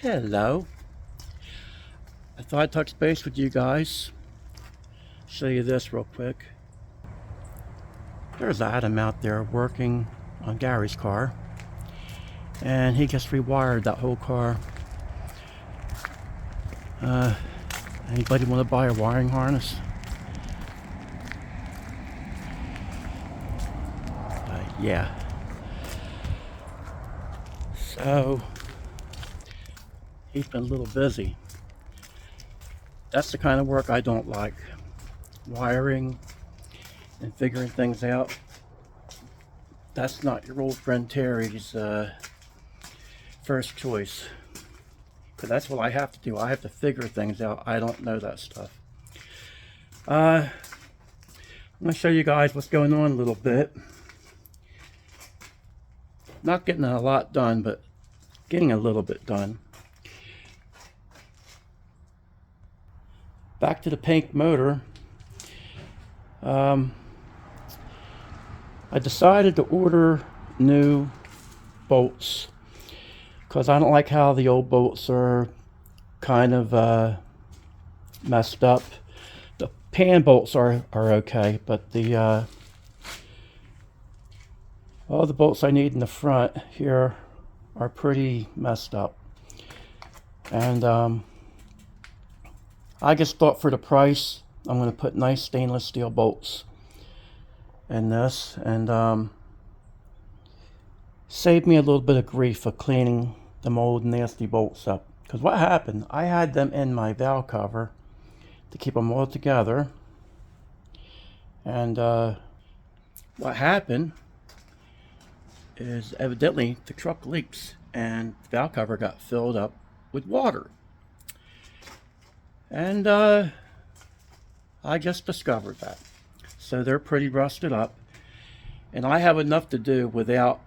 Hello. I thought I'd touch base with you guys. Show you this real quick. There's Adam out there working on Gary's car. And he just rewired that whole car. Anybody want to buy a wiring harness? Yeah. So, he's been a little busy. That's the kind of work I don't like. Wiring and figuring things out. That's not your old friend Terry's first choice. Because that's what I have to do. I have to figure things out. I don't know that stuff. I'm going to show you guys what's going on a little bit. Not getting a lot done, but getting a little bit done. Back to the pink motor. I decided to order new bolts because I don't like how the old bolts are kind of messed up. The pan bolts are okay, but the all the bolts I need in the front here are pretty messed up. And I just thought for the price, I'm going to put nice stainless steel bolts in this, and save me a little bit of grief of cleaning them old nasty bolts up. Because what happened, I had them in my valve cover to keep them all together, and what happened is evidently the truck leaks and the valve cover got filled up with water. And I just discovered that. So they're pretty rusted up. And I have enough to do without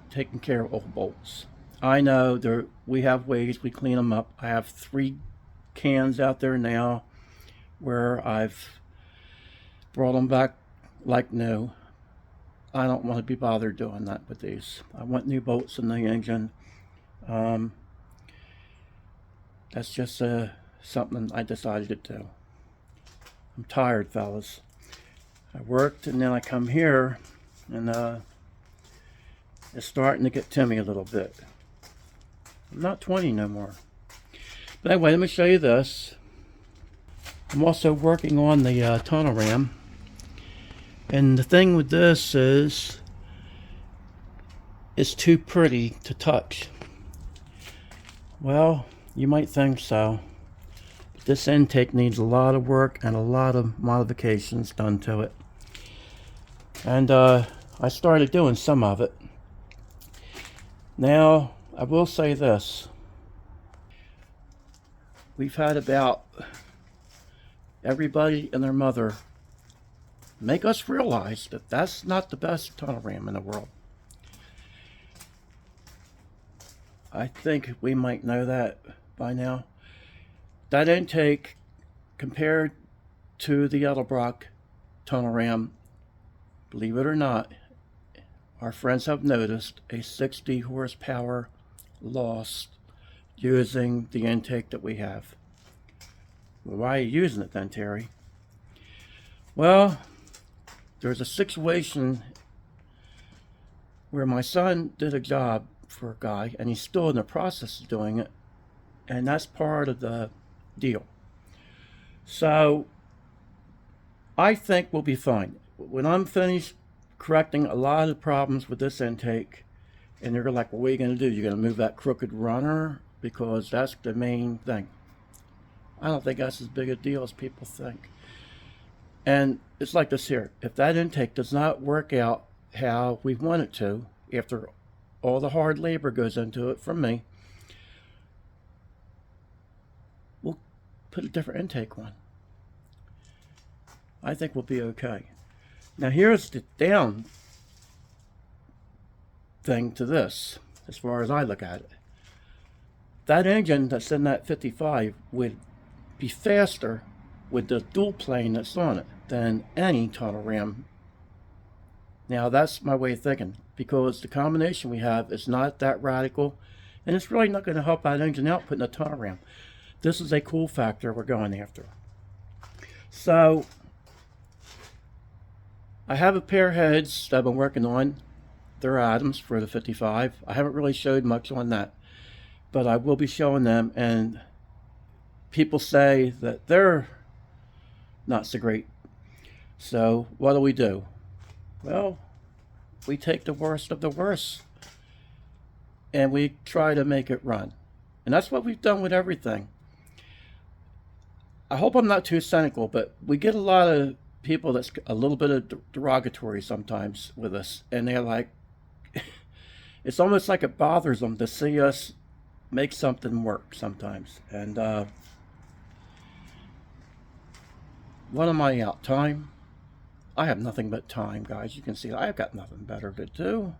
taking care of old bolts. I know we have ways we clean them up. I have 3 cans out there now where I've brought them back like new. I don't want to be bothered doing that with these. I want new bolts in the engine. That's just something I decided to do. I'm tired, fellas. I worked and then I come here and it's starting to get to me a little bit. I'm not 20 no more. But anyway, let me show you this. I'm also working on the tunnel ram. And the thing with this is, it's too pretty to touch. Well, you might think so. But this intake needs a lot of work and a lot of modifications done to it. And I started doing some of it. Now, I will say this. We've had about everybody and their mother make us realize that that's not the best tunnel ram in the world. I think we might know that by now. That intake, compared to the Edelbrock tunnel ram, believe it or not, our friends have noticed a 60 horsepower loss using the intake that we have. Well, why are you using it then, Terry? Well, there's a situation where my son did a job for a guy and he's still in the process of doing it, and that's part of the deal. So I think we'll be fine. When I'm finished correcting a lot of the problems with this intake, and they're like, well, what are you going to do? You're going to move that crooked runner? Because that's the main thing. I don't think that's as big a deal as people think. And it's like this here. If that intake does not work out how we want it to, after all the hard labor goes into it from me, we'll put a different intake on. I think we'll be okay. Now here's the down thing to this, as far as I look at it. That engine that's in that 55 would be faster with the dual plane that's on it than any tunnel ram. Now that's my way of thinking, because the combination we have is not that radical. And it's really not going to help that engine out putting a ton of RAM. This is a cool factor we're going after. So I have a pair of heads that I've been working on. They're Adams for the 55. I haven't really showed much on that, but I will be showing them, and people say that they're not so great. So what do? Well, we take the worst of the worst and we try to make it run. And that's what we've done with everything. I hope I'm not too cynical, but we get a lot of people that's a little bit of derogatory sometimes with us, and they're like, it's almost like it bothers them to see us make something work sometimes. And what am I out? Time? I have nothing but time, guys. You can see I've got nothing better to do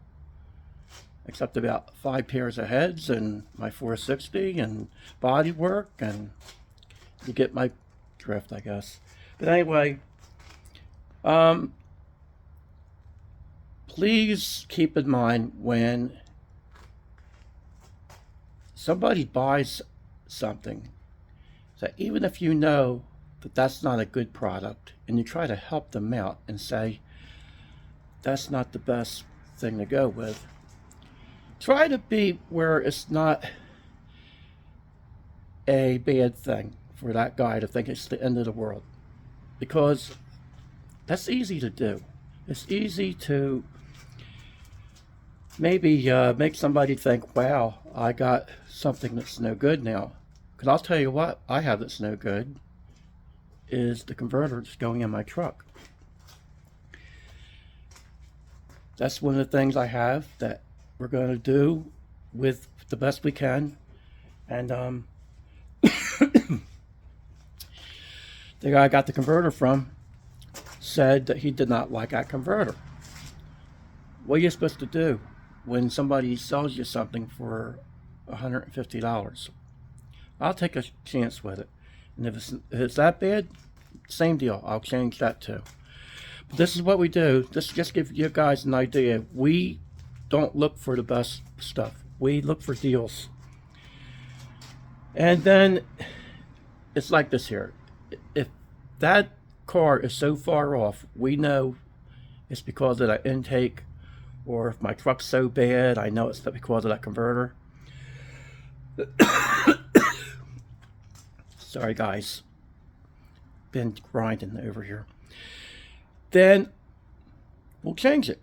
except about 5 pairs of heads and my 460 and body work, and you get my drift, I guess. But anyway, please keep in mind when somebody buys something that even if you know that that's not a good product, and you try to help them out and say that's not the best thing to go with, try to be where it's not a bad thing for that guy to think it's the end of the world, because that's easy to do. It's easy to maybe make somebody think, wow, I got something that's no good now. Because I'll tell you what I have that's no good is the converter that's going in my truck. That's one of the things I have that we're going to do with the best we can. And the guy I got the converter from said that he did not like that converter. What are you supposed to do when somebody sells you something for $150? I'll take a chance with it. And if it's that bad, same deal. I'll change that too. But this is what we do. This just gives you guys an idea. We don't look for the best stuff. We look for deals. And then it's like this here. If that car is so far off, we know it's because of that intake, or if my truck's so bad, I know it's because of that converter. Sorry guys, been grinding over here. Then we'll change it.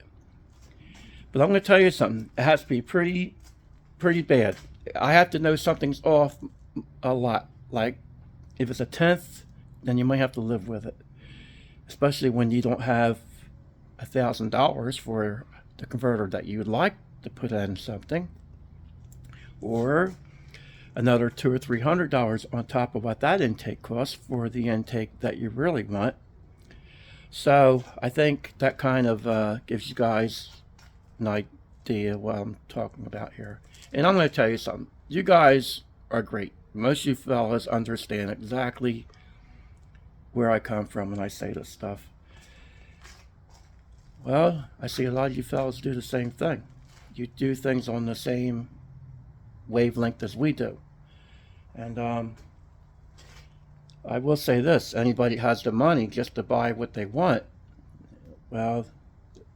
But I'm going to tell you something. It has to be pretty bad. I have to know something's off a lot. Like if it's a tenth, then you might have to live with it. Especially when you don't have $1,000 for the converter that you would like to put in something, or another $200 or $300 on top of what that intake costs for the intake that you really want. So I think that kind of gives you guys an idea what I'm talking about here. And I'm going to tell you something. You guys are great. Most of you fellas understand exactly where I come from when I say this stuff. Well, I see a lot of you fellas do the same thing. You do things on the same wavelength as we do. And I will say this, anybody has the money just to buy what they want, well,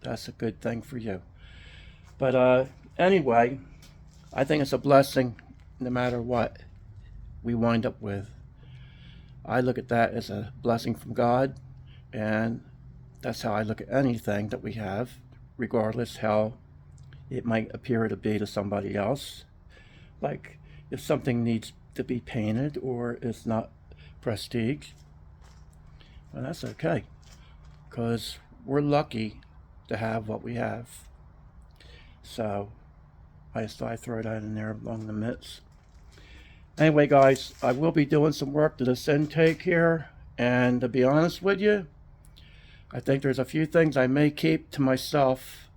that's a good thing for you. But anyway, I think it's a blessing no matter what we wind up with. I look at that as a blessing from God, and that's how I look at anything that we have, regardless how it might appear to be to somebody else. Like if something needs to be painted or it's not prestige, well, that's okay, because we're lucky to have what we have. So I just thought I'd throw that in there along the midst. Anyway guys, I will be doing some work to this intake here, and to be honest with you, I think there's a few things I may keep to myself,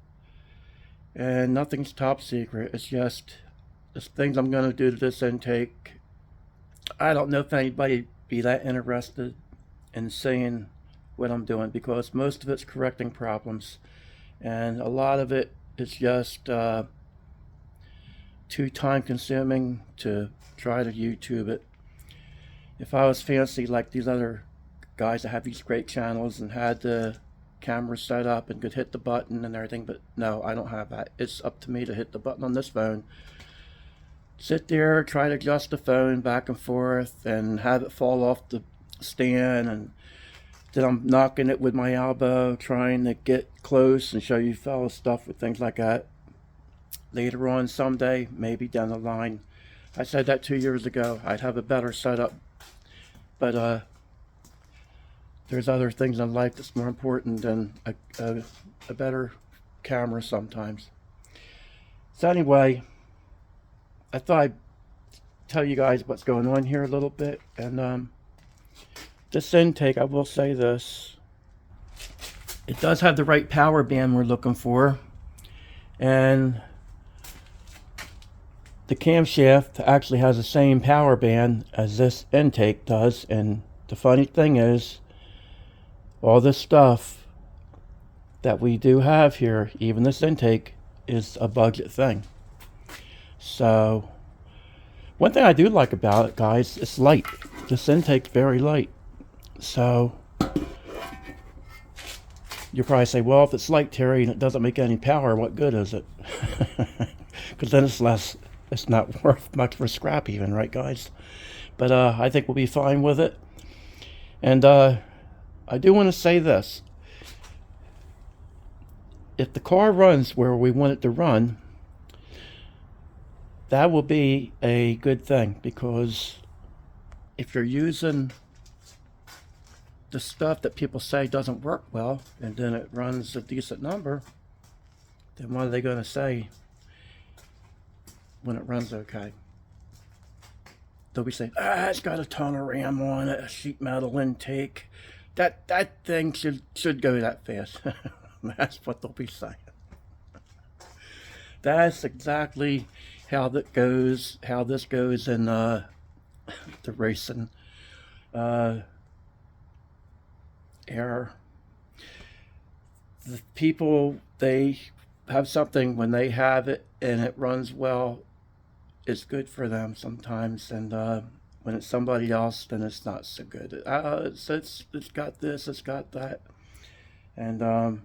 and nothing's top secret. It's just the things I'm going to do to this intake. I don't know if anybody be that interested in seeing what I'm doing, because most of it's correcting problems, and a lot of it is just too time consuming to try to YouTube it. If I was fancy like these other guys that have these great channels and had the camera set up and could hit the button and everything, but no, I don't have that. It's up to me to hit the button on this phone, sit there, try to adjust the phone back and forth and have it fall off the stand, and then I'm knocking it with my elbow trying to get close and show you fellas stuff with things like that. Later on someday, maybe down the line, I said that 2 years ago, I'd have a better setup, but there's other things in life that's more important than a better camera sometimes. So anyway, I thought I'd tell you guys what's going on here a little bit. And this intake, I will say this, it does have the right power band we're looking for. And the camshaft actually has the same power band as this intake does. And the funny thing is, all this stuff that we do have here, even this intake, is a budget thing. So one thing I do like about it, guys, it's light. This intake's very light. So you'll probably say, well, if it's light, Terry, and it doesn't make any power, what good is it? Because then it's not worth much for scrap even, right, guys? But I think we'll be fine with it. And I do want to say this. If the car runs where we want it to run, that will be a good thing, because if you're using the stuff that people say doesn't work well and then it runs a decent number, then what are they going to say when it runs okay? They'll be saying, it's got a ton of RAM on it, a sheet metal intake. That thing should go that fast. That's what they'll be saying. That's exactly how this goes in the racing era. The people, they have something when they have it and it runs well, it's good for them sometimes, and when it's somebody else, then it's not so good. It's got this, it's got that, and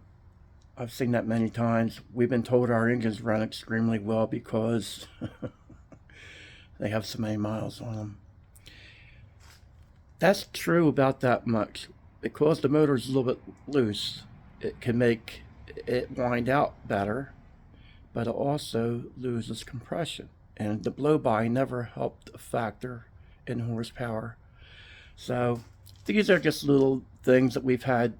I've seen that many times. We've been told our engines run extremely well because they have so many miles on them. That's true about that much. Because the motor is a little bit loose, it can make it wind out better, but it also loses compression. And the blow-by never helped a factor in horsepower. So these are just little things that we've had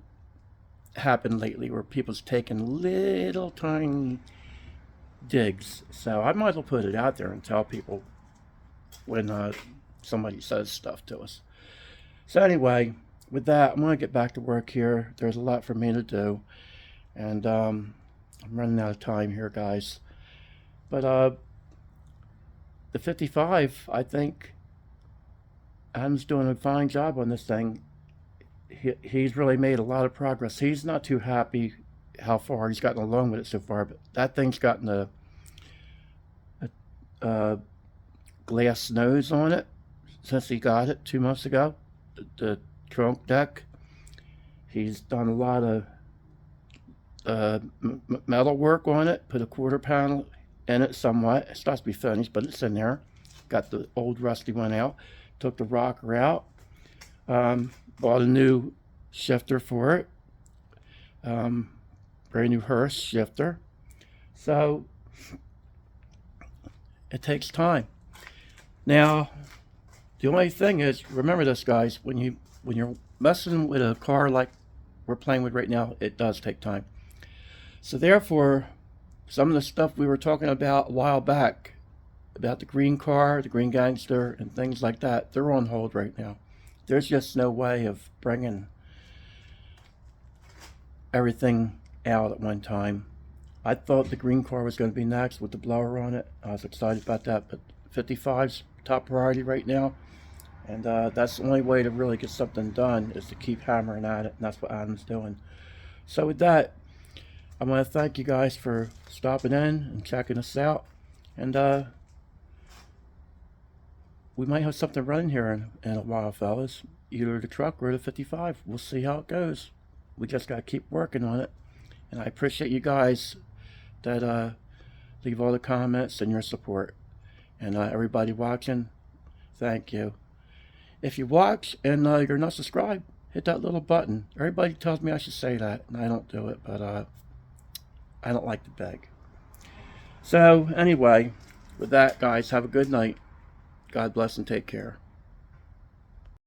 happen lately where people's taken little tiny digs. So I might as well put it out there and tell people when somebody says stuff to us. So anyway, with that, I'm going to get back to work here. There's a lot for me to do, and I'm running out of time here, guys. But the 55, I think Adam's doing a fine job on this thing. He's really made a lot of progress. He's not too happy how far he's gotten along with it so far, but that thing's gotten a glass nose on it since he got it 2 months ago. The trunk deck, he's done a lot of metal work on it, put a quarter panel in it somewhat. It starts to be finished, but it's in there. Got the old rusty one out, took the rocker out, bought a new shifter for it, brand new Hurst shifter. So it takes time. Now the only thing is, remember this, guys, when you're messing with a car like we're playing with right now, it does take time. So therefore, some of the stuff we were talking about a while back, about the green car, the green gangster, and things like that, they're on hold right now. There's just no way of bringing everything out at one time. I thought the green car was going to be next with the blower on it. I was excited about that, but 55's top priority right now. And that's the only way to really get something done, is to keep hammering at it, and that's what Adam's doing. So with that, I want to thank you guys for stopping in and checking us out. And we might have something running here in a while, fellas. Either the truck or the 55. We'll see how it goes. We just got to keep working on it. And I appreciate you guys that leave all the comments and your support. And everybody watching, thank you. If you watch and you're not subscribed, hit that little button. Everybody tells me I should say that, and I don't do it, but I don't like to beg. So, anyway, with that, guys, have a good night. God bless and take care.